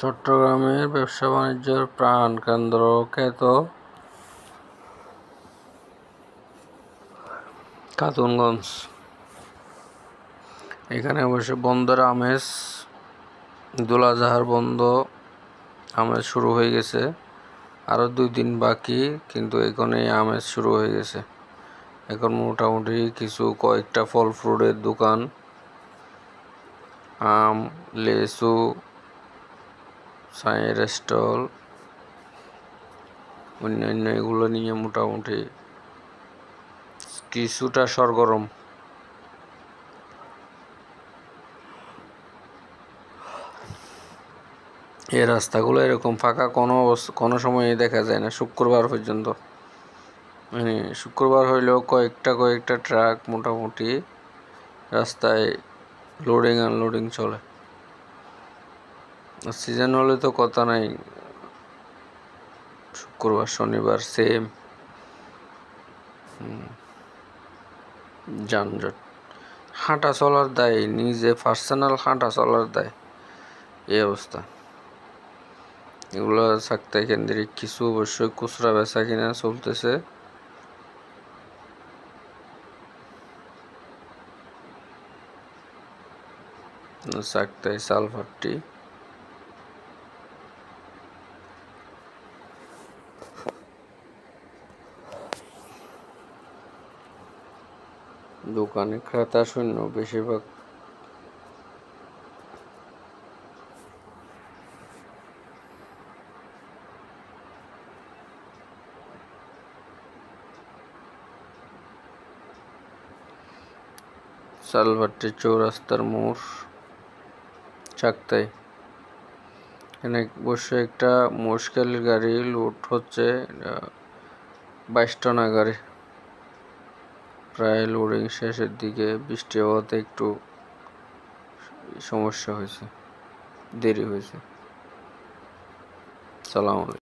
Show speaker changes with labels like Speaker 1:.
Speaker 1: চট্টগ্রামের ব্যবসা-বাণিজ্যের প্রাণকেন্দ্র খ্যাত খাতুনগঞ্জ। এখানে অবশ্য বন্দর আমেজ, দোলাজাহার বন্ধ আমেজ শুরু হয়ে গেছে। আরও 2 দিন বাকি, কিন্তু এখন এই আমেজ শুরু হয়ে গেছে। এখন মোটামুটি কয়েকটা ফল ফ্রুটের দোকান, আম, লেসু, চায়ের স্টল, অন্যান্য এগুলো নিয়ে মোটামুটি কিছুটা সরগরম। এই রাস্তাগুলো এরকম ফাঁকা কোনো সময়ই দেখা যায় না, শুক্রবার পর্যন্ত। মানে শুক্রবার হইলেও কয়েকটা ট্রাক মোটামুটি রাস্তায় লোডিং আনলোডিং চলে। সিজন হলে তো কথা নাই, শুক্রবার শনিবার সেম যানজট। হাঁটা চলার দায়, নিজে পার্সোনাল হাঁটা চলার দায়, এই অবস্থা। এগুলো সাক্তাই কেন্দ্রিক কিছু অবশ্যই খুচরা বেচা কিনা চলতেছে। সাক্তাই সালফাট্টি, দোকানে ক্রেতা শূন্য বেশিরভাগ। সালভাট্টি চৌরাস্তার মোড়, চাক্তাই। এখানে বসে একটা মুশকিলের গাড়ি লোড হচ্ছে, 22 টনা গাড়ি, প্রায় লোডিং শেষের দিকে। বৃষ্টি হওয়াতে একটু সমস্যা হয়েছে, দেরি হয়েছে। সালাম আলাইকুম।